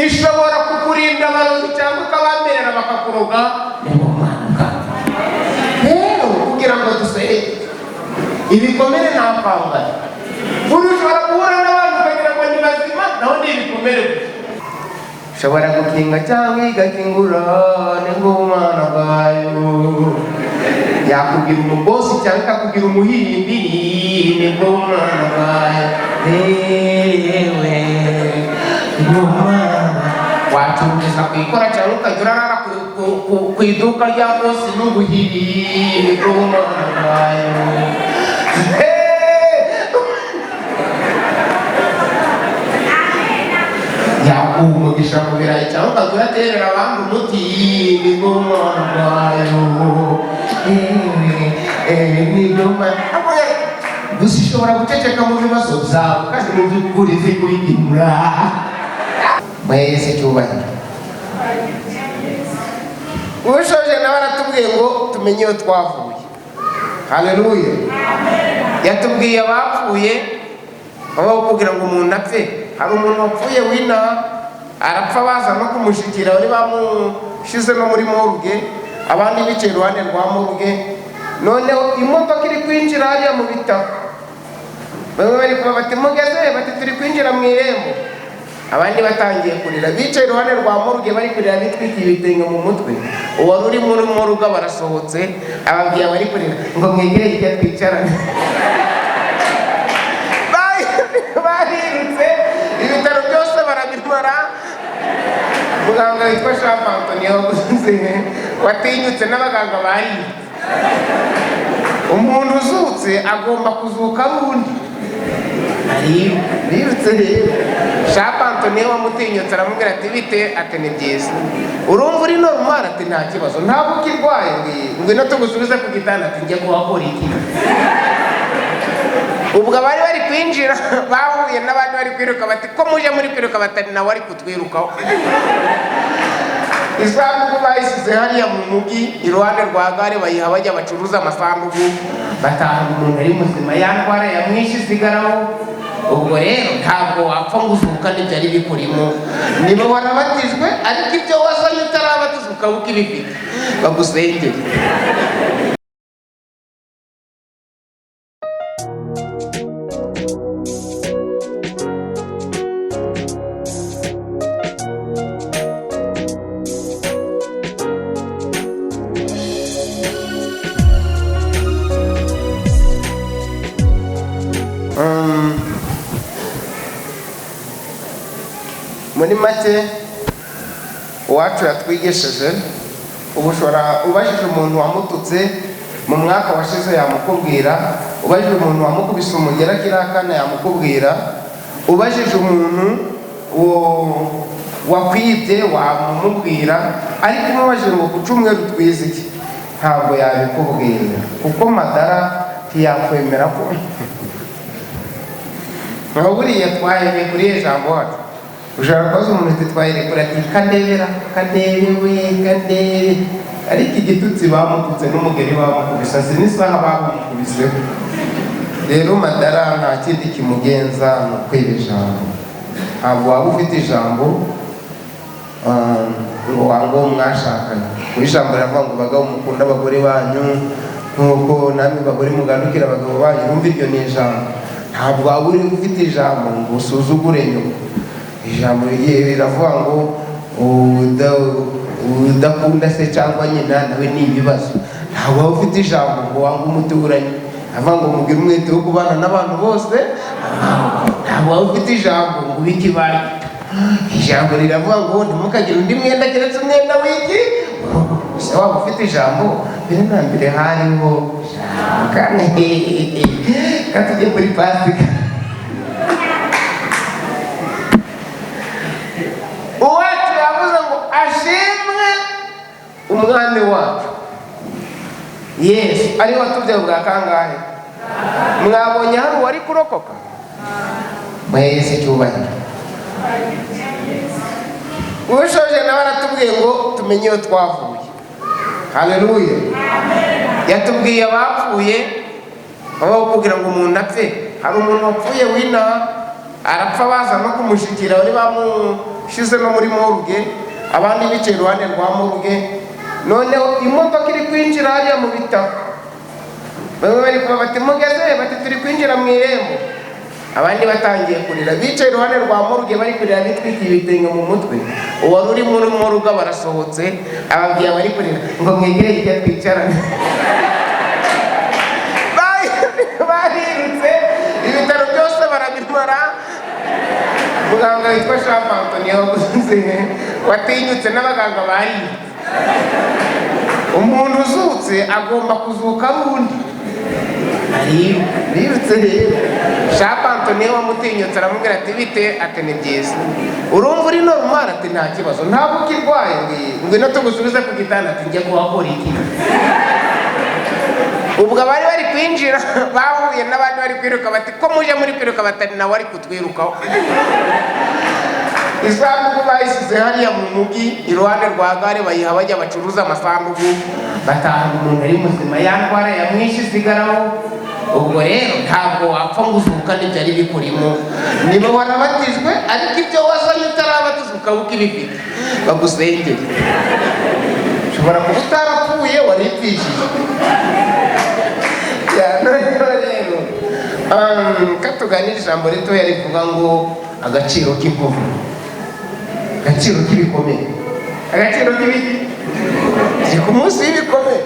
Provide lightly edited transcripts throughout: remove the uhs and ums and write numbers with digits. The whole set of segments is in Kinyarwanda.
ishobora kukurinda abarozi cyangwa ukabamerera bakakuroga rero kugira ngo dusenge ibikomere ntakwambara ushobora guhura n'abantu ukagira ngo ni bazima naho ni ibikomere ushobora gukinga cyangwa igakingura n'ingumana bwayo yakubwira umubosi cyangwa ikakubwira umuhimbi n'ingumana bwayo yewe ingumana wacururiza kuyikora cyangwa ukajya urarara ku iduka rya bosi n'ubuhiri n'ingumana bwayo umugisha mu birayi cyangwa ukajya uraterera abandi umuti n'ingumana bwayo gusa ishobora guceceka mu bibazo byawe kandi mu by'ukuri zikubikemura mwese cyubahiro ushoje nawe aratubwiye ngo tumenye iyo twavuye haleluya yatubwiye abapfuye aho kugira ngo umuntu apfe hari umuntu wapfuye w'inaha arapfa baza no kumushikira bari bamushize no muri morgue abandi bicaye iruhande rwa morgue noneho imodoka iri kwinjira hariya mu bitaro bamwe bari kuba bati mugeze bati turi kwinjira mu irembo abandi batangiye kurira bicaye iruhande rwa morgue bari kurira bitwika ibitenge mu mutwe uwari uri muri morgue barasohotse ababwiye bari kurira ngo mwegere hirya twicarane barirutse ibitaro byose barabimara muganga witwa Jean Anthony waguze watinyutse n'abaganga barirutse umuntu uzutse agomba kuzuka rundi rirutse rero Jean Anthony wamutinyutse aramubwira ati bite ati ni byiza urumva uri normal ati nta kibazo ntabwo ukirwaye ngwino tugusubize ku gitanda ati njye kuhakora iki ubwo abari bari kwinjira bahuye n'abandi bari kwiruka bati ko muje muri kwiruka batari nawe ari kutwirukaho isanduku bayisize hariya mu mujyi iruhande rwa gare bayiha bajya bacuruza amasanduku batanga umuntu ari muzima ya ndwara yamwishe isigaraho ubwo rero ntabwo wapfa ngo uzuka n'ibyari bikurimo niba warabatijwe ariko ibyo wazanye utarabatizwa ukaba ukibifite bagusengere muri make uwacu yatwigesheje ubushora ubajije umuntu wamututse mu mwaka washize yamukubwira ubajije umuntu wamukubise umugera kirakana yamukubwira ubajije umuntu wakwibye wamumubwira ariko umubajije ngo ku cyumweru twize iki ntabwo yabikubwira kuko madara ntiyakwemera ko nka buriya twahebeye kuri ijambo wacu ushobora kubaza umuntu twayirekura ati kadebera kadebewe kadebe ariko igitutsi bamututse n'umugeri bamukubisa sinisaha bamukubiseho rero madara nta kindi kimugenza ni ukwera ijambo ntabwo waba ufite ijambo ngo wango mwashakanye muri ijambo riravuga ngo bagabo mukunda abagore banyu nk'uko namwe bagore mugandukira abagabo banyu numva iryo ni ijambo ntabwo waba uri ufite ijambo ngo usuzugure nyuma ijambo riravuga ngo udakunda se cyangwa nyina nawe ni ibibazo ntabwo waba ufite ijambo ngo wange umuturanyi avuga ngo mugire umwete wo kubana n'abantu bose ntabwo waba ufite ijambo ngo ubike ibari ijambo riravuga ngo ntimukagire undi mwenda keretse umwenda w'iki se waba ufite ijambo mbere na mbere hariho katujye muri pasika uwacu yavuze ngo ashimwe umwami wacu Yesu ariwe watubyaye bwa kangahe mwabonye hari uwari kurokoka mwese cyubahiro ushoje nawe aratubwiye ngo tumenye iyo twavuye haleluya yatubwiye abapfuye aho kugira ngo umuntu apfe hari umuntu wapfuye w'inaha arapfa baza no kumushikira bari bamushize no muri morgue, abandi bicaye iruhande rwa morgue. Noneho imodoka iri kwinjira hariya mu bitaro, bamwe bari kuba bati mugeze, bati turi kwinjira mu irembo, abandi batangiye kurira, bicaye iruhande rwa morgue bari kurira bitwikiye ibitenge mu mutwe. Uwari uri muri morgue barasohotse, ababyeyi bari kurira ngo mwegere icyo twicarane. Barirutse ibitaro byose barabimara. Muganga witwa Jean Anthony waguze watinyutse n'abaganga bari. Umuntu uzutse agomba kuzuka rundi. Birutse rero Jean Anthony wamutinyutse aramubwira ati bite, ati ni byiza, urumva uri normal, ati nta kibazo, ntabwo ukirwaye, ngwino tugusubize ku gitanda, ati njye kuhakora iki. Ubwo bari bari kwinjira bahuye n'abandi bari kwiruka bati ko muje muri kwiruka, batari nawe ari kutwirukaho. Isanduku bayisize hariya mu mugi iruhande rwa gare, bayiha bajya bacuruza amasanduku, batanga umuntu ari muzima yandwara yamwishe isigaraho. Ubwo rero ntabwo wapfa ngo uzuka n'ibyari bikurimo, niba warabatijwe ariko ibyo wazanye utarabatizwa ukaba ukibifite bagusengere. Ushobora kuba utarapfuye waripfishije. Rero katuganira ijambo ritoya rivuga ngo agaciro k'inkovu, agaciro k'ibikomere, agaciro k'ibiki kiri ku munsi w'ibikomere.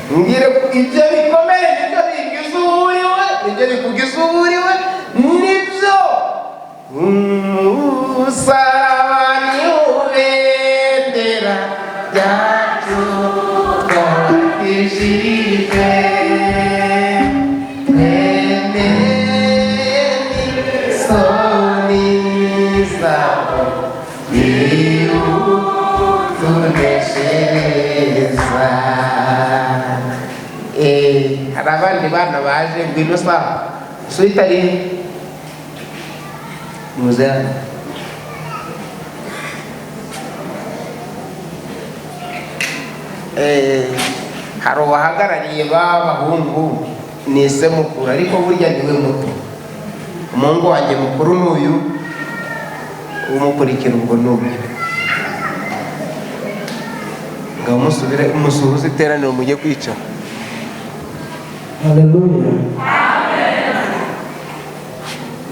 Mbwire ibyo bikomere nibyo bigize uburiwe, nibyo bikugize uburiwe, nibyo umusaraba ni ubendera ryacu twakishije. Hari abandi bana baje ngwino sawa suitari muzana hari uwahagarariye b'abahungu ni se mukuru, ariko burya niwe muto. Umuhungu wanjye mukuru n'uyu, umukurikira ubwo n'ubu. Ngaho musubire umusuhuze iteraniro mujye kwica. Haleluya.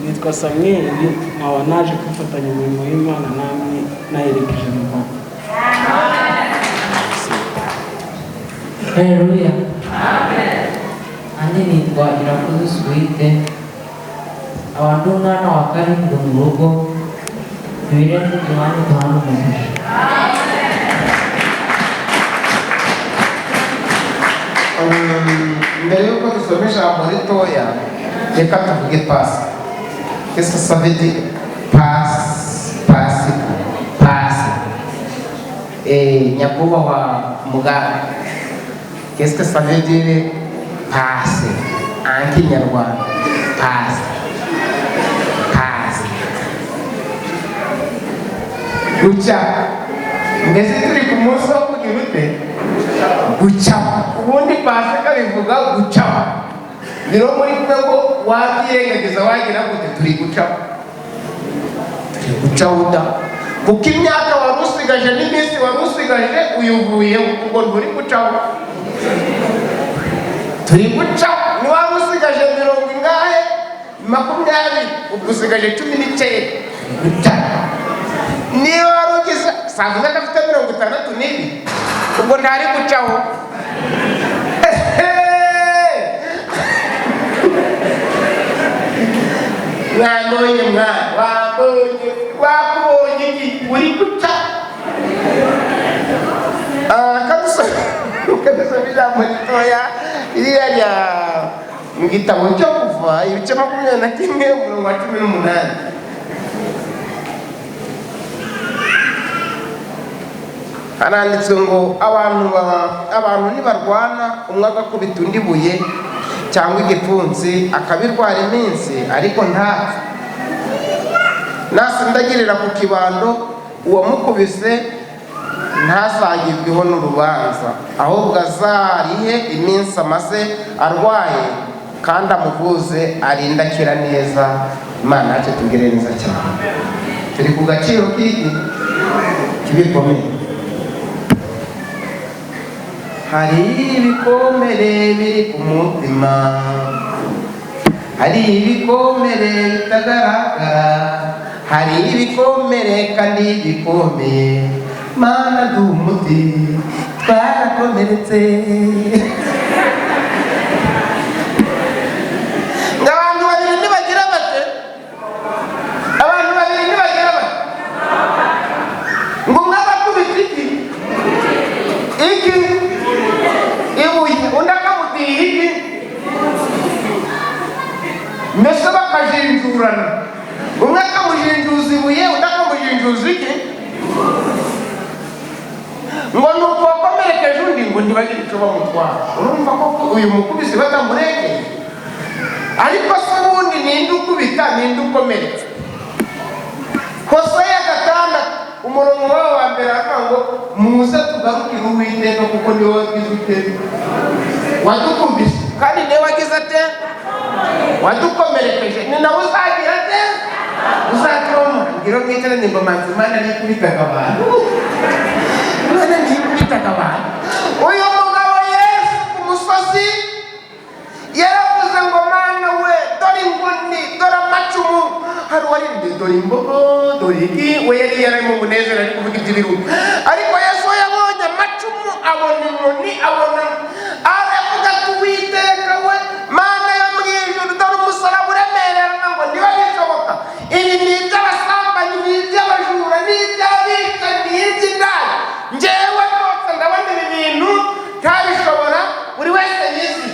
Nitwa Samuel, nkaba naje kwifatanya umurimo w'Imana namwe naherekeje mu Rwanda. Haleluya. Andi nitwa Irakoze Suite, abantu umwana wa karindwi mu rugo, ibirenze Yohani duhana umugisha. Mbere y'uko dusoma ijambo ritoya, reka tuvuge Pasika. Qu'est-ce que ça veut dire? Pasika. Nyakubahwa muganga, qu'est-ce que ça veut dire Pasika en Kinyarwanda? Guca. Mbese turi ku munsi wo kugira ute? Guca. Ubundi Pasika bivuga guca. Rero muri kumwe ngo wabyirengagiza wagira gute? Turi guca uda, kuko imyaka wari usigaje n'iminsi wari usigaje uyuvuyeho, ubwo nturi gucaho. Turi guca, ni wari usigaje 20, ubwo usigaje 19. Guca niba wari ugize savuze ko afite 62, ubwo ntari gucaho. Mwabonye wakubonye iki uri guca. Kadusoma ijambo ritoya iriya rya mu gitabo cyo Kuva ibice 21 umurongo wa 18. Haranditswe ngo abantu nibarwana, umwe agakubita undi buye cyangwa igipfunsi akabirwara iminsi, ariko ntapfe. Nasindagirira ku kibando, uwamukubise ntazagibweho n'urubanza, ahubwo azarihe iminsi amaze arwaye, kandi amuvuze arinda akira neza. Imana yacu tugire neza cyane. Turi ku gaciro k'iki kibikomeye. Hari ibikomere biri ku mutima, hari ibikomere bitagaragara, hari ibikomere kandi bikomeye. Mana duha umuti, twarakomeretse. Abantu babiri ntibagira bate? Abantu babiri ntibagira bate? Ngo umwe akakubita iki? Iki? Ibuye. Undi akamutiye iki? Mbese bakajinjurana. Umwe akamujinjuza ibuye, undi akamujinjuza iki? Ngo nuko wakomerekeje undi ngo ntibagire icyo bamutwara. Urumva ko uyu mukubisi batamurekeye? Ariko se ubundi ninde ukubita, ninde ukomeretse? Hosea 6 umurongo wa mbere aravuga ngo muze tugarukire Uwiteka kuko niwe wagize ute? Wadukubise. Kandi niwe wagize ate? Wadukomerekeje. Ni nawe uzagira ate? Uzatroma. Ngiro mwitera nimba manzimana ni kubitaga abantu. Mwana ni kubitaga abantu. Uyu mugabo Yesu ku musozi yaravuze ngo Mana we dore inkoni, dore amacumu. Hari warinde dore imbogo, dore iki. We yari yarimo umunezero ari kuvuga iby'ibirugu. Ariko Yesu yabonye amacumu, abona inkoni, abona aravuga ati Uwiteka we Mana yo mu ijuru, dore umusaraba uremerera ngo niba bishoboka. Ibi ni iby'abasambanyi, ni iby'abajura, ni iby'abicanyi, ni iby'indaya. Njyewe rwose ndabona ibi bintu ntabishobora, buri wese yizi.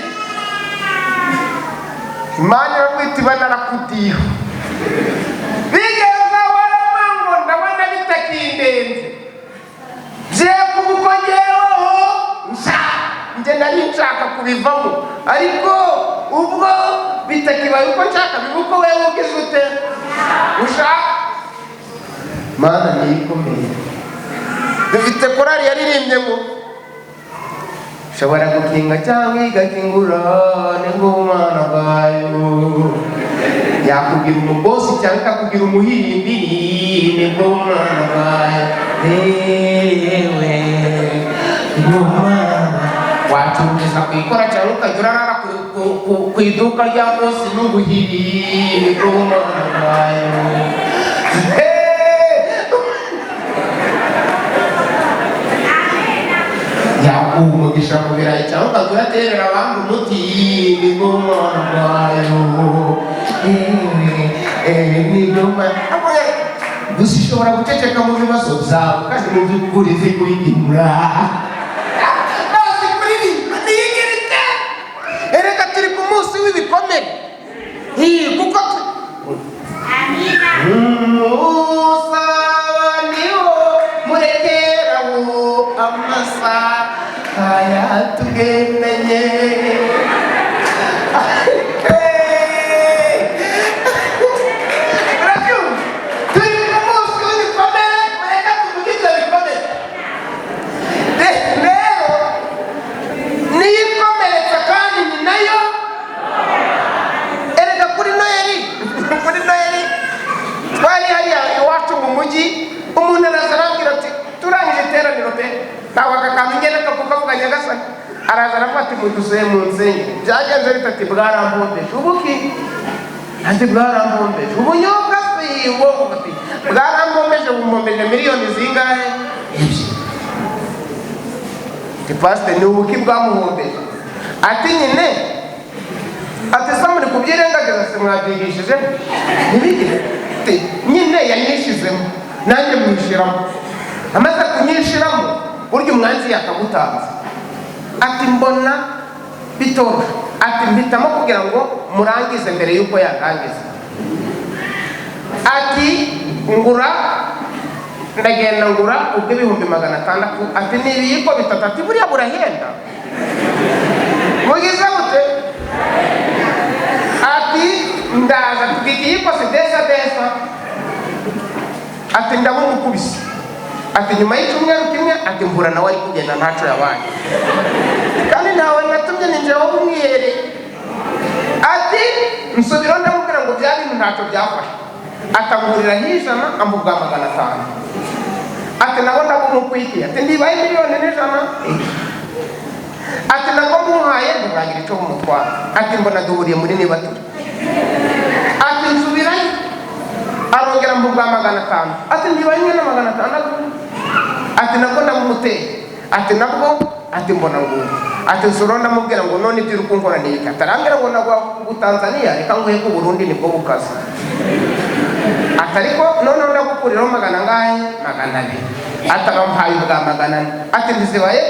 Imana iramwita ibana arakudiho. Bigeza waramango ndabona bitakindenze. Byeko uko njyeweho nje nari nshaka kubivamo. Ariko ubwo bitakibaye uko nshaka bibuko wewe ugize ute? Ushaka Mana niyikomeye. Dufite korali yaririmbye ngo shobora gukinga cyangwa igakingura n'ingumana bwayo. Yakubwira umubosi cyangwa akakubwira umuhimbi n'ingumana bwayo. Ewe ingumana wacumbiza kuyikora cyangwa ukajya urarara ku iduka rya bosi n'ubuhiri n'ingumana bwayo. Umugisha mu birayi cyangwa ukajya uraterera abandi umuti n'ingumana bwayo. Gusa ushobora guceceka mu bibazo byawe kandi mu by'ukuri uzi kubikemura. Ntazi kuririmba ntiyigira ite. Erega turi ku munsi w'ibikomere. Kuko musabaniho murekeraho amasaha yatugeneye. Umuntu araza arambwira ati turangije iteraniro pe nawe akakamenya n'akavuga Nyagasani araza arafata imudusuye mu nsenge. Byagenze bitati bwarambombeje ubuki ati bwarambombeje ubunyobwa se wowe ati bwarambombeje bumombeje miliyoni zingahe? Ati pastor ni ubuki bwamuhombeje. Ati nyine ati samuri kubyirengagiza se mwabyigishije ntibigire. Ati nyine yanyishizemo nanjye mwishiramo. Amaze kunyishiramo burya umwanzi yakagutanze. Ati mbona bitora. Ati mbitamo kugira ngo murangize mbere yuko yarangiza. Ati ngura ndagenda ngura ubwo 600. Ati n'ibiyiko bitatu. Ati buriya burahenda. Mugize gute? Ati ndaza tugikiyiko se desa. Ati ndabona ukubise. Ati nyuma y'icyumweru kimwe ati mvura nawe ari kugenda ntaco yabaye. Kandi nawe natumye ninjira wo kumwihereye. nsubiraho ndamubwira ngo bya bintu ntacyo byafashe. Atangurira hijana amubwa 500. Ati nabo ndamukwikiye. Ati ndibaye miliyoni n'ijana. Ati nabwo muhaye ntibagira icyo bumutwara. Ati mbona duhuriye muri nibatu. Ati nsubirayo arongera mbubwa 500. Ati ndibaye nyine 500. Ati nabwo ndamumuteye. Ati nabwo ati mbona ngo ati nsoro ndamubwira ngo none ibyo urukunkora ni iki. Atarambira ngo nagwa ku Tanzania reka nguhe ku Burundi nibwo bukaza. Atariko none ndagukuriraho 200. Atarampaye ubwa 400. Ati ndizibaye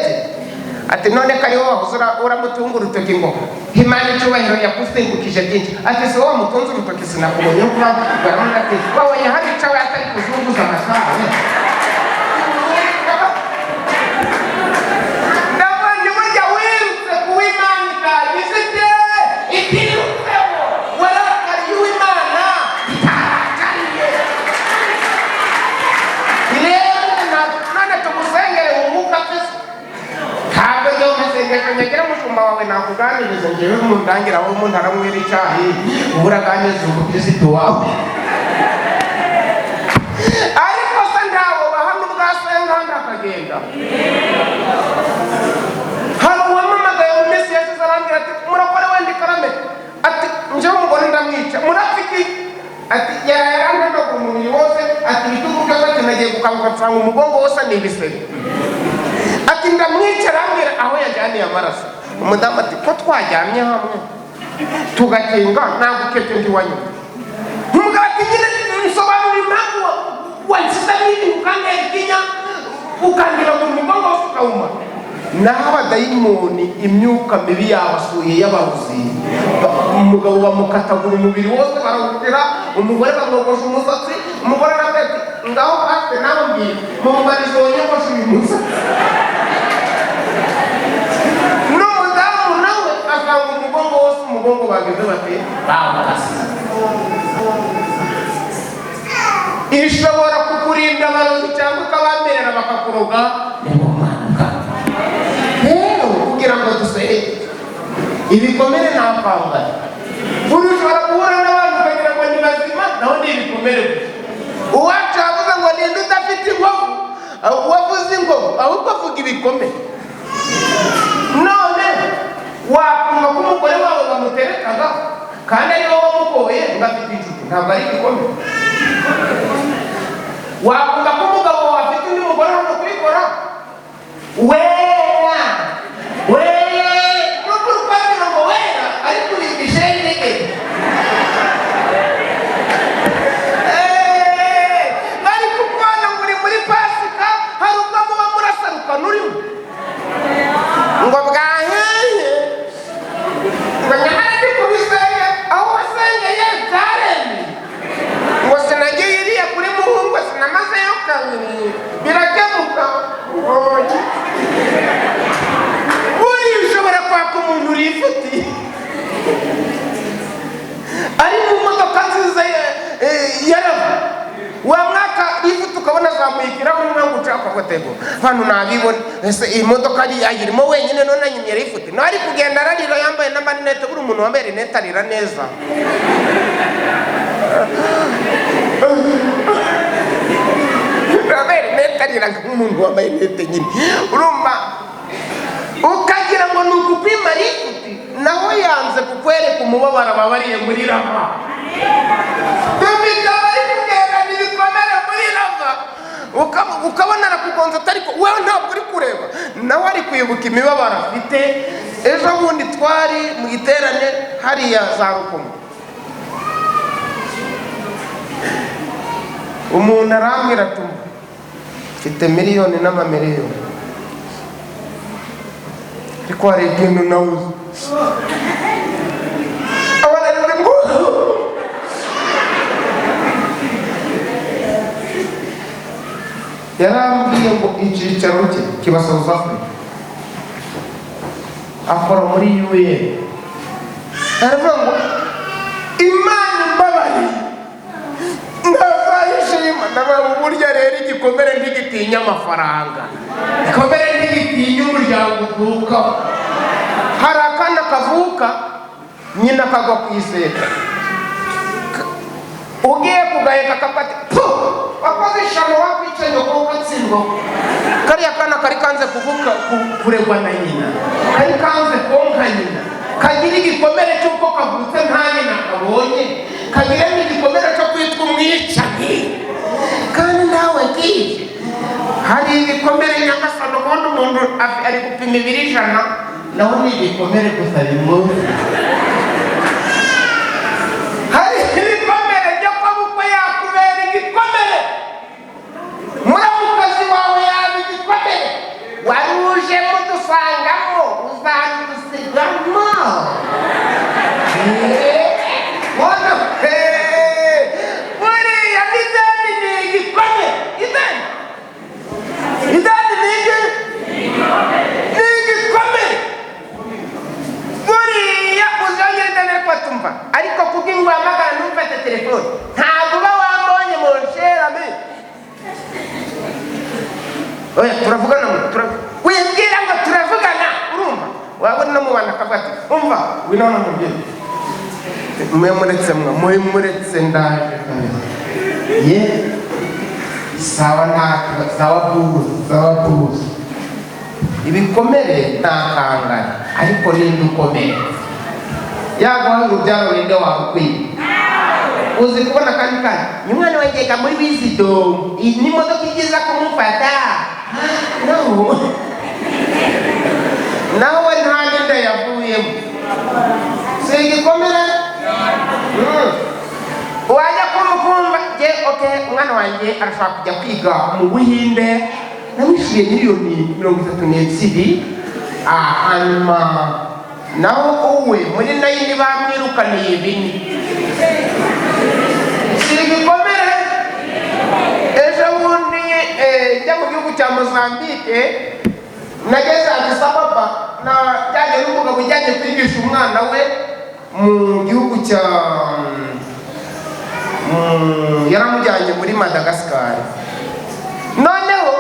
ati none kariho wahuzura uramutunga urutoki ngo Imana icyubahiro yakuzengukije byinshi. Ati se wa mutunze urutoki sinakubonye kuba baramuna ati wabonye hari icyawe atari kuzunguza amasaha. Ndabonye burya wirutse kuba Imana itagize itirutseho warakariye uw'Imana itarakariye. Rero none tugusengere umwuka pesa ntabwo njye umusengesho nyegera mushumba wawe nakuganiriza njyewe mundangira aho umuntu aramwera icyahi uburaganiza umukirisitu wawe. Ariko se ntawo bahamwe ubwasenga ndakagenda. Hari uwamamagaye mu minsi yashize arambwira ati murakore wenda ikarame. Ati njyewe umugore ndamwica murapfiki. Ati yarandanaga umubiri wose. Ati ibitugu byose ati nagiye gukanguka nsanga umugongo wose ni ibisebe. Ati ndamwica arambwira aho yajyaniye amaraso. Umudamu ati ko twajyamye hamwe tugakinga nagukete ndi wanyuma. Umugabo ati nyine nsobanura impamvu wansize n'ibintu ukantera ikinya ukangira mu mugongo wose ukawuma. Naho abadayimoni imyuka mibi yabasuye y'ababuzi. Umugabo bamukatagura umubiri wose barawutira. Umugore bamwogosha umusatsi. Umugore nawe ati ngaho afite nawe mbwira mumubarizo wonyogosha uyu musatsi. N'umudamu nawe akanga umugongo wose umugongo bageze bati bawukase. Ishobora kukurinda abarozi cyangwa ukabamerera bakakuroga nimumanuka. Rero kugira ngo dusenge ibikomere ntakwambara. Ushobora guhura n'abantu ukagira ngo ni bazima naho ni ibikomere. Uwacu avuga ngo ninde udafite inkovu wavuze inkovu ahubwo avuga ibikomere. None wakumva ko umugore wawe bamuterekaga kandi ariwe wamugoye ngo afite inshuti ntabwo ari igikomere. Wakumva ko umugabo wawe afite undi mugore hano kubikora wera nuko urupapuro ngo wera ariko urimbishe intege. Bari kukwana ngo uri muri Pasika hari ubwo muba murasaruka n'urimo ngo bwaheye ngo nyamara ndi kubisenge aho wasengeye byaremye ngo sinagiye iriya kuri muhungu sinamazeyo kabiri birakemuka. Buriya ushobora kwaka umuntu urifuti ari mu modoka nziza yarava wamwaka ifuti ukabona azamuyikira muri mwangu ushaka gutego hano nabibona. Ese iyi modoka ayirimo wenyine none anyimyera ifuti no ari kugenda ararira yambaye n'amarinete. Buri umuntu wambaye rinete arira neza. Wambaye rinete arira nk'umuntu wambaye rinete nyine urumva ukagira ngo ni ukupima ifuti naho yanze kukwereka umubabaro ababariye muri rava. Dufite abari kugenda ibikomere muri rava ukabona arakugonza atariko wewe ntabwo uri kureba nawe ari kwibuka imibabaro afite. Ejo bundi twari mu giterane hariya za Rukomo. Umuntu arambwira ati mfite miliyoni n'amamiliyoni ariko hari ikintu nawuze. Yarambwiye ngo icyicaro cye kiba South Africa akora muri UN. Aravuga ngo Imana imbabariye ndazayishima. Ndavuga burya rero igikomere ntigitinya amafaranga, igikomere ntigitinya umuryango uvuka. Hari akana kavuka nyina kagwa ku iseta ugiye kugaheka akafata wakoze ishano wakwicaye ngo ugatsindwa. Kariya kana kari kanze kuvuka kuregwa na nyina, kari kanze konka nyina, kagira igikomere cy'uko kavutse nta nyina kabonye, kagira n'igikomere cyo kwitwa umwicanyi. Kandi nawe kije hari ibikomere nyagasano, ubundi umuntu ari gupima 200 naho ni igikomere gusa rimwe. Hari ibikomere byo kwa yakubera igikomere, muramukazi wawe yaba igikomere, wari uje mudusangamo uzadusigamo. Buriya ideni ni igikomere, ideni ni igikomere. Buriya uzongera ideni kwatumva, ariko kubw'ingwa amagana ntumfate telefone ntabwo uba wambonye mu nshirame. Oya turavugana wibwira ngo turavugana, urumva wabona no mubana akavuga ati umva winona mubyeyi muretse ndaje ye sawa nta sawa buzi. Ibikomere ntakangana, ariko ninde ukomeye yaguha urubyaro ninde wagukwiye. Uzi kubona kandi umwana wangeka muri Wisdom n'imodoka igiza kumufata nawe nta ninde yavuyemo, si igikomere. Wajya kumukumva umwana wanjye arashaka kujya kwiga mu Buhinde, namwishyuye $32,000. Hanyuma naho uwe muri nayini bamwirukaniye bini, si igikomere. Ejo bundi njya mu gihugu cya Mozambique, nageze Addis Ababa, najyanye n'umugabo ujyanye kwigisha umwana we mu gihugu cya yaramujyanye muri Madagascar. Noneho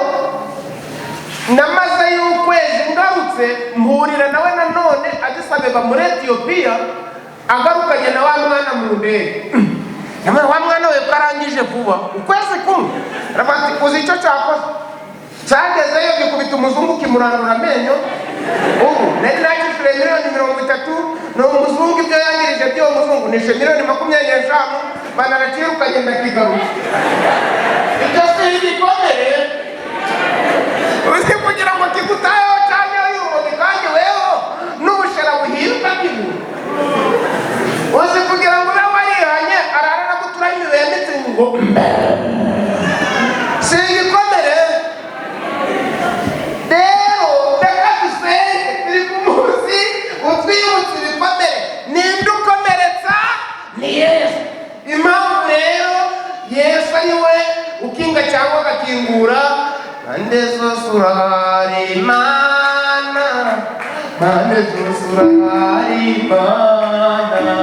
namaze y'ukwezi ngarutse mpurira nawe nanone Addis Ababa muri Ethiopia, agarukanye na wa mwana mu ndege. Wa mwana we karangije vuba ukwezi kumwe, rabati uzi icyo cyakoze, cyagezeyo gikubita umuzungu kimurandura amenyo. Ubu nari nakishyuye $30,000, ni umuzungu ibyo yangirije by'uwo muzungu nishe $25,000, banaracirukanye ndakigaruka. Icyo si igikomere, uzi kugira ngo kigutayeho cyane y'urumogi kandi weho n'ubushera buhiruka bw'ibintu. Uzi kugira ngo ube warihanye arara na guturaho imibiri ndetse ngo si igikomere. Rero reka dusenge turi ku munsi utwibutse ibikomere. Ninde ukomeretsa? Ni Yesu. Impamvu rero Yesu ari we ukinga cyangwa agakingura. Mpande zose urahari Imana, mpande zose urahari Imana.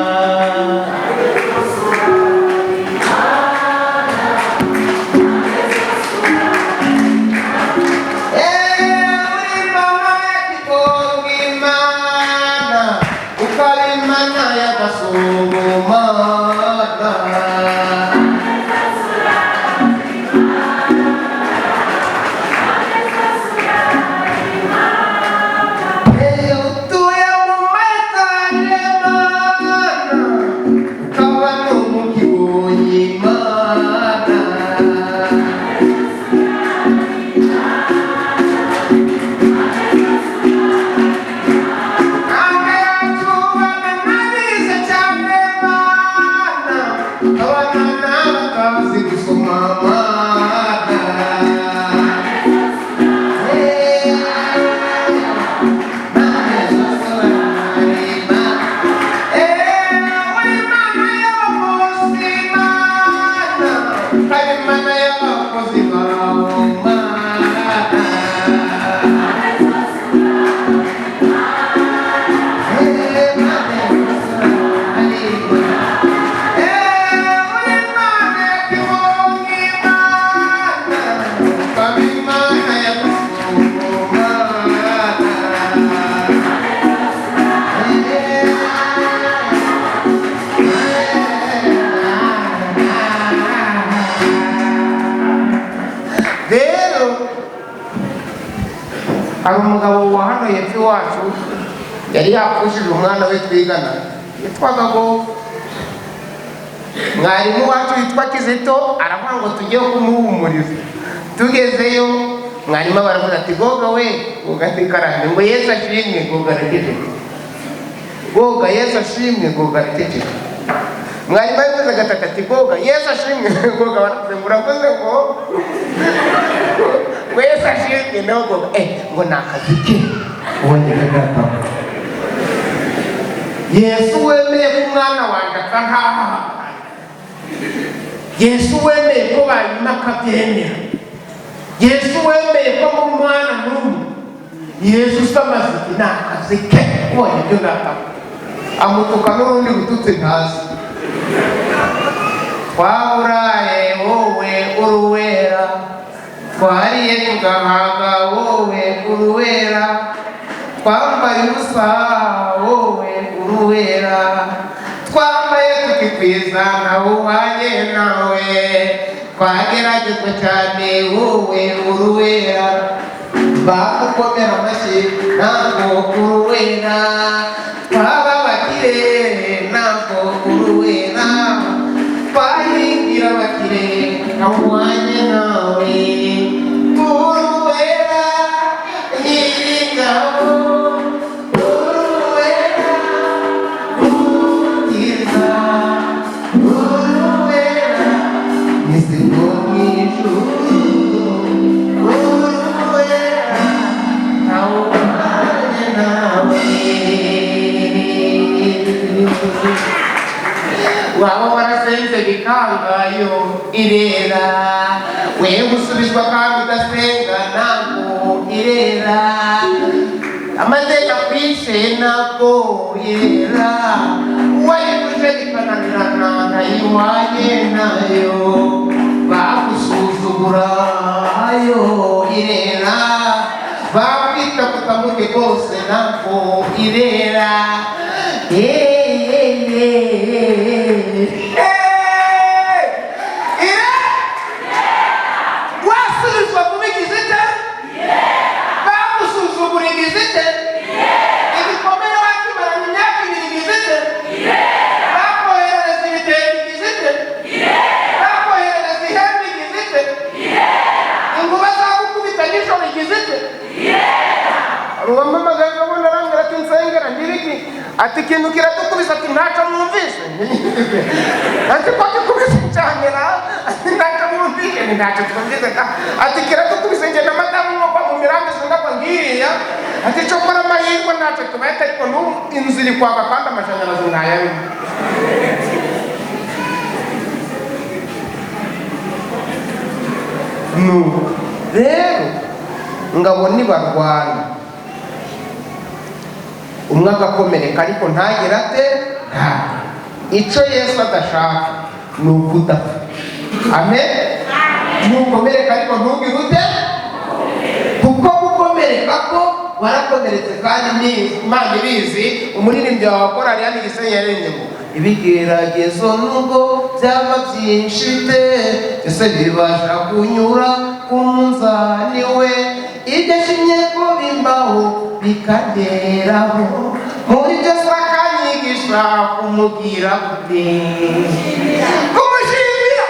Tuya mu matanya rero hari umugabo wa hano hepfo iwacu yari yapfushije umwana we twigana yitwaga Gogo. Mwarimu wacu yitwa Kizito aravuga ngo tujye kumuhumuriza. Tugezeyo mwarimu baravuga ati Goga we, Goga ati karande ngo Yesu ashimwe. Goga arategeka, Goga Yesu ashimwe. Goga arategeka. Mwarimu yavuze gatatu ati Goga Yesu ashimwe. Goga baravuze ngo urakoze ngo Yesu ashimwe. No Goga ngo ni akazi ke ubundi gata. Yesu wemeye ko umwana wanjye asa nkaha. Yesu wemeye ko banyuma akabyemera. Yesu wemeye ko mu mwana n'umwe. Yesu usamaze ni akazi ke ubonye ibyo gata. Amutuka n'urundi gututse ntazi. Twaburaye wowe uruwera, twariye tugahaga wowe uruwera, twambaye ubusa wowe uruwera, twambaye tukikwiza nawe uhanye nawe, twageragezwa cyane wowe uruwera, bagukomera amashyi ntabwo uruwera, twaba abakire ntabwo uruwera, twahingira abakire nawe uhanye nawe, uruwera nyir'ingabo, uruwera ubwiza, uruwera n'isigo mw'ijuru, uruwera nawe uhanye nawe. Waba warasenze bikangayo irera, wewe usubizwa kandi udasenga ntabwo irera, amateka kwishe ntabwo irera, uwayiguje bikananirana nayiwanye nayo, bagusuzugura ayo irera, bakwita kutamuke kose ntabwo irera. Wasubizwa kubigize te? Bagusuzugura igize te? Ibikomere wakimarana imyaka ibiri igize te? Bakoherereza ibitenge igize te? Bakoherereza ihembe igize te? Inkuba zagukubita nijoro igize te? Uwamamagaye ubundi arambwira ati nsengera ndiriki ati ikintu kiradukubisa ati ntacyo mwumvise. Ati ko gikubise cyane na ati ntacyo mwumvise ni ntacyo twumvise ati kiradukubise nge na madamu nk'uko mu mirambi singapfa ngiriya ati cyo kora amahirwe ntacyo tubayita ariko n'ubu inzu iri kwaka kandi amashanyarazi ntayarimo. Rero ngabo nibarwana umwe agakomereka ariko ntagire ate icyo Yesu adashaka ni ukudapfa. Amen. Nukomereka ariko ntugire ute, kuko gukomereka ko warakomeretse kandi Imana ibizi. Umuririmbyi wawe wakora ariya ni Gisenyi yaririmbye ibigeragezo nubwo byaba byinshi te byose bibasha kunyura ku munzani we, ibyo ashimye ko bimbaho bikageraho, muri byose akanyigisha kumubwira gute, kumushimira.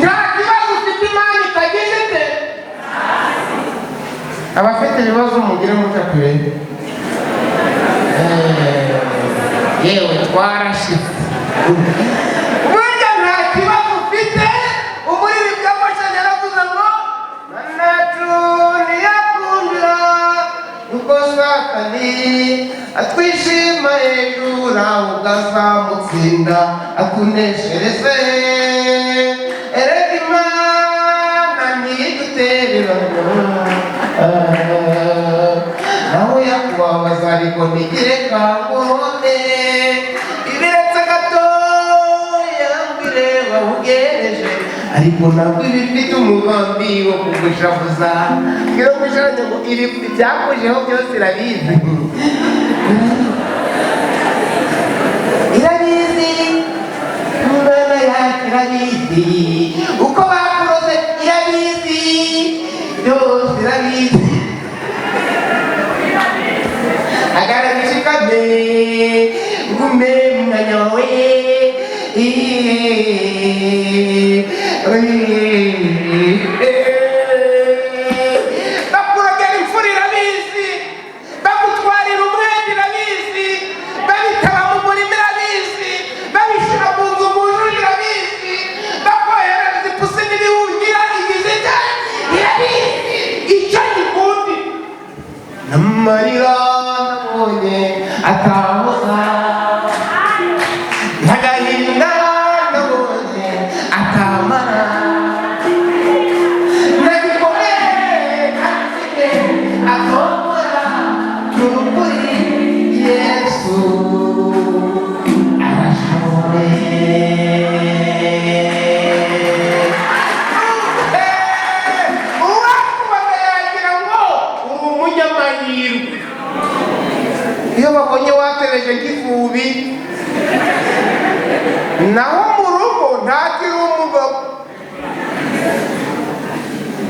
Nta kibazo ufite Imana itagize te. Abafite ibibazo mugire mutakure, yewe twarashize. Burya nta kibazo ufite. Umuririmbyi w'amashanyarazi yaravuze ngo nanacu ntiyakundira uko Satani atwishima hejuru ukazamutsinda akuneshereze, erega Imana ntigutererana, nawe yakubabaza ariko ntigire kangurone, ibiretse gatoya mbireba ugereje ariko ntabwo ibi bifite umugambi wo kugushavuza. Iyo gusharanye ngo ibi byakujeho byose irabizi. Irabizi, Imana yacu irabizi, uko bakuroze irabizi, marira nabonye atahoza, n'agahinda nabonye atamara, nagikomeye afite atomora, n'ukuri Yesu iyo babonye watereje nk'ivubi, naho mu rugo ntakiri umugabo.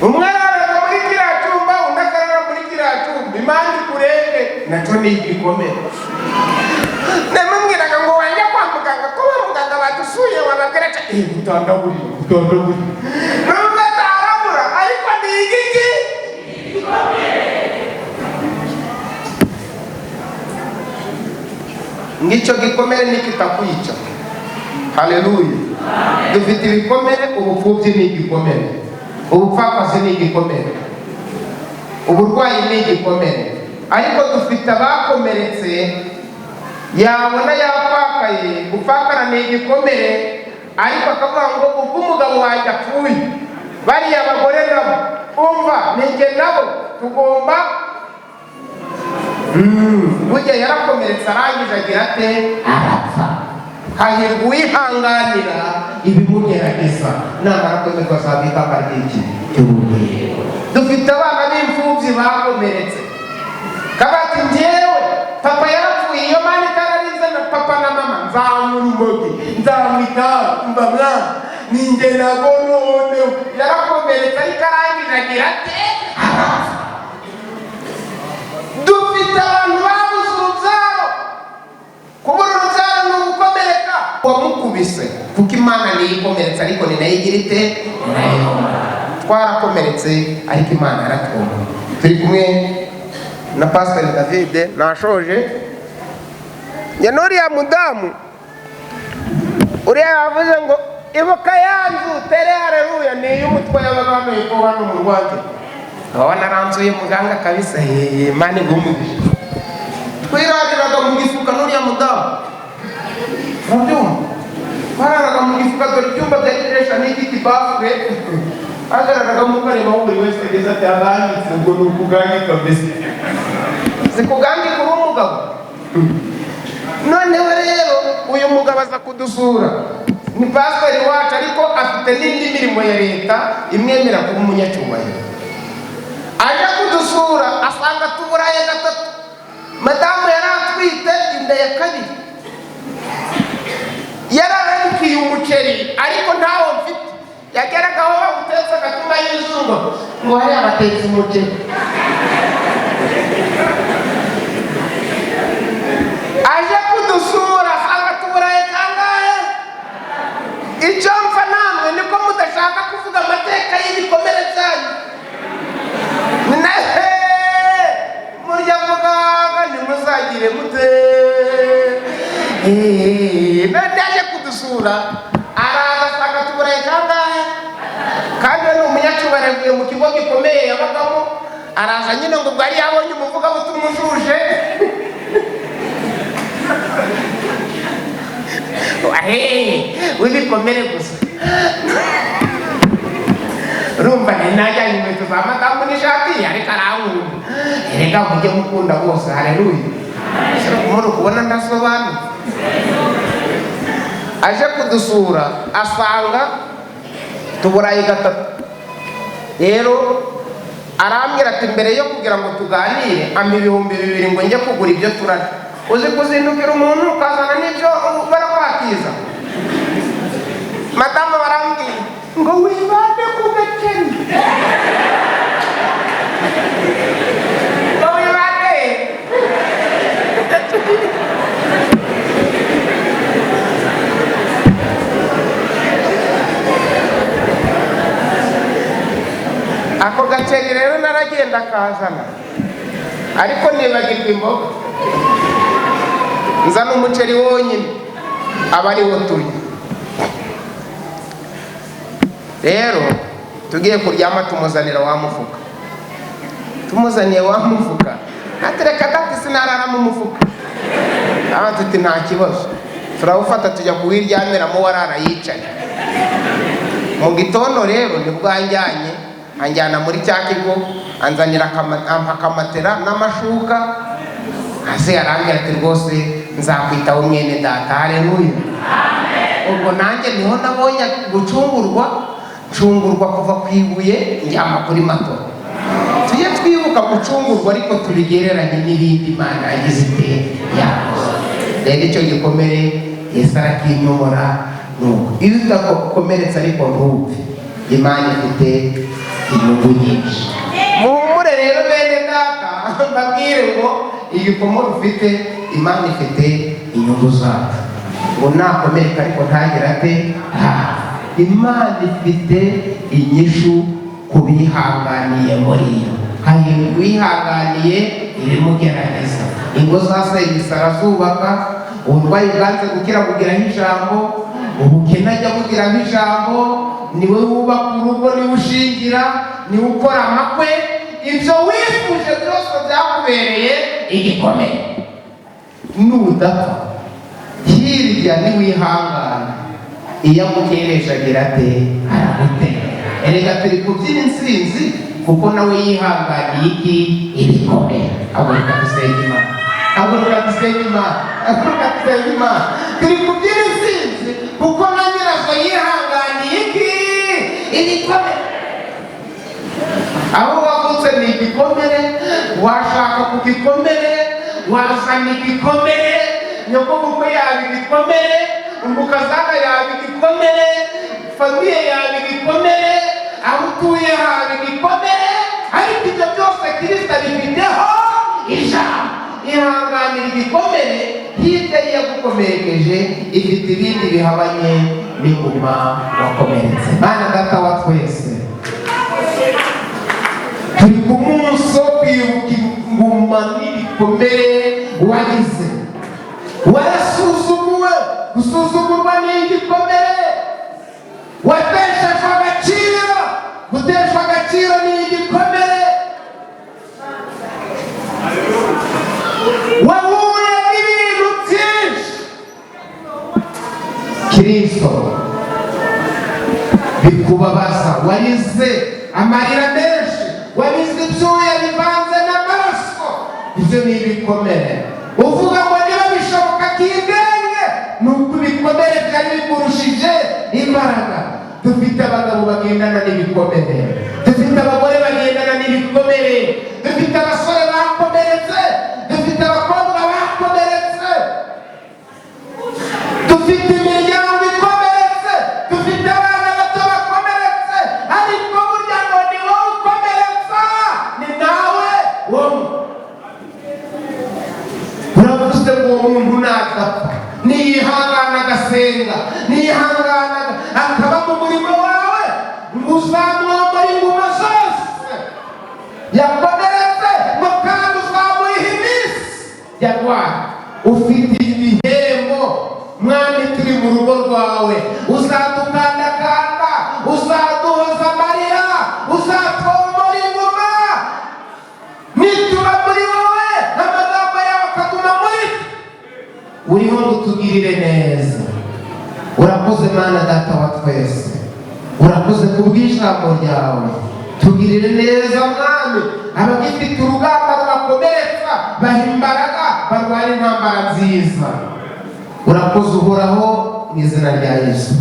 Umwe arara muri kiriya cyumba, undi akarara muri kiriya cyumba, Imana ikurenge, nacyo ni igikomere. Namubwiraga ngo wajya kwa muganga, ko ba muganga badusuye wababwira ati utandagurira nubwo atarabura, ariko ni igiki ngicyo gikomere nikitakwica. Haleluya. Dufite ibikomere, ubupfubyi ni igikomere, ubupfakazi ni igikomere, uburwayi ni igikomere, ariko dufite abakomeretse yabona yapfakaye. Gupfakara ni igikomere, ariko akavuga ngo ubwo umugabo wanjye apfuye, bariya bagore nabo umva ninjye nabo tugomba burya yarakomeretse arangije agira ate arapfa. Hahirwa uwihanganira ibimugerageza, namara kwemerwa azabika amariki cy'ubumenyi. Dufite abana b'imfubyi bakomeretse, kabati njyewe papa yarapfuye, iyo Mana itararize na papa na mama nzamura umugi, nzamwita mba mwana ninjye nabo noneho. Yarakomeretse ariko arangije agira ate arapfa. Dufite abantu babuze urubyaro, kubura urubyaro ni ugukomereka wamukubise, kuko Imana niyo ikomeretsa ariko ni nayo igira ite nayo. Twarakomeretse ariko Imana yaratwumva. Turi kumwe na Pastor David, nashoje njye n'uriya mudamu uriya yavuze ngo ibuka yanzu tere haleluya, niyo umutwe yabaga wambaye ko hano mu Rwanda. Abana ranzuye muganga kabisa, Imana igumugisha. Twirariraga mu gifuka n'uriya mudamu, mubyumva twararaga mu gifuka, dore ibyumba byageresha n'igiti bafure agararaga mu kareba aho buri wese ageze ati agangitse, ubwo ni ukugangika mbese zikugangika uri umugabo. Noneho rero uyu mugabo aza kudusura, ni pasiteri wacu ariko afite n'indi mirimo ya leta imwemera kuba umunyacyubahiro. Aje kudusura asanga tuburaye gatatu, madamu yari atwite inda ya kabiri, yarararikiye umuceri ariko ntawo mfite. Yageraga aho bawutetse agatuma y'izuba ngo hariya batetse umuceri. Aje kudusura asanga tuburaye kangahe. Icyo mpfa namwe niko mudashaka kuvuga amateka y'ibikomere byanyu. Murya muganga ntimuzagire mute. Yaje kudusura araza asanga tuburaye kangahe, kandi ni umunyacyubahiro avuye mu kigo gikomeye yabagamo. Araza nyine ngo bwari yabonye umuvugabutumwa ujuje w'ibikomere gusa. Rumva najyanye inkweto za madamu n'ishati ariko arankunda. Erega mujye mukunda bose. Haleluya. Muri kubona ndasobanutse. Aje kudusura asanga tuburaye gatatu. Rero arambwira ati mbere yo kugira ngo tuganire ampa 2,000 ngo njye kugura ibyo turarya. Uzi kuzindukira umuntu ukazana n'ibyo barakwakiza. Madamu barambwira ngo wibande ku gakeni. Ngo wibande. Ako gakeni rero naragenda kazana, ariko nibagirwa imboga. Nzana umuceri wonyine aba ari wo turya. Rero tugiye kuryama tumuzanira wa mufuka. Tumuzaniye wa mufuka atereka dati sinarara mu mufuka. Tuti nta kibazo, turawufata tujya kuwiryamiramo warara yicaye. Mu gitondo rero nibwo anjyana muri cya kigo, anzanira akamatera n'amashuka, hasi arambwira ati rwose nzakwitaho mwene data. Haleluya. Ubwo nanjye niho nabonye gucungurwa kuva ku ibuye njyama kuri mato. Tujye twibuka gucungurwa ariko tubigereranye n'ibindi Imana yagize ite yakoze. Rero icyo gikomere Yesu arakinyomora nuko iyo utakomeretsa ariko ntupfe, Imana ifite inyungu nyinshi. Muhumure rero bene data, mbabwire ngo igikomere ufite Imana ifite inyungu zacu. Ngo nakomereka ariko ntagira ate, Imana ifite inyishu kubihanganiye muri yo. Hari wihanganiye ibimugerageza. Ingo zasenyutse arazubaka, uburwayi bwanze gukira bugiraho ijambo, ubukene ajya bugiraho ijambo, niwe wubaka urugo, niwe ushingira, niwe ukora amakwe. Ibyo wifuje byose byakubereye igikomere. Nudapfa hirya niwihangana, iyo amukeresha agira ate, aragutera. Erega turi kubyina intsinzi kuko nawe yihanganiye iki, ibikomere. Haguruka dusenge Imana, haguruka dusenge Imana, haguruka dusenge Imana. Turi kubyina intsinzi kuko na nyirazo yihanganiye iki, ibikomere. Aho wavutse ni igikomere, washaka ku gikomere, wazana igikomere, nyogokuru yaba igikomere, umukazana yaba igikomere, famiye yaba igikomere, aho utuye haba igikomere. Ariko ibyo byose Kristo abifiteho ijambo. Ihanganira igikomere, hirya yagukomerekeje ifite ibindi bihabanye n'inguma wakomeretse. Mana data wa twese, turi ku munsi wo kwibuka inguma n'ibikomere wagize. Warasuzuguwe, gusuzugurwa n'igikomere. Wateshejwe agaciro, guteshwa agaciro n'igikomere. Wahuye n'ibintu byinshi, Kristo bikubabaza. Warize amarira menshi, warize ibyuya bivanze n'amaraso. Ibyo ni ibikomere. Uvuga ngo niba bishoboka kigenge, nuko ibikomere byari bikurushije imbaraga. Dufite abagabo bagendana n'ibikomere, dufite abagore bagendana n'ibikomere, dufite abasore bakomeretse, dufite abakobwa bakomeretse, dufite imiryango ikomeretse, dufite abana bato bakomeretse. Ariko burya ngo ni wowe ukomeretsa, ni nawe wowe. Uravuze ngo uwo muntu natapfa, niyihangana agasenga, niyihangana akaba mu murimo wawe, uzamwambara inguma zose yakomeretse, ngo kandi uzamuriha iminsi yarwaye. Ufite ibihembo Mwami, turi mu rugo rwawe. Uzadukandakanda, uzaduhoza amarira, uzatwomora inguma. Nituba muri wowe, amagambo yawe akaguma muri twe. Uriho ngutugirire neza. Urakoze Mana data wa twese, urakoze kubw'ijambo ryawe. Tugirire neza Mwami, abagifite urugamba rubakomeretsa, baha imbaraga, barwara intambara nziza. Urakoze uhoraho, mu izina rya Yesu.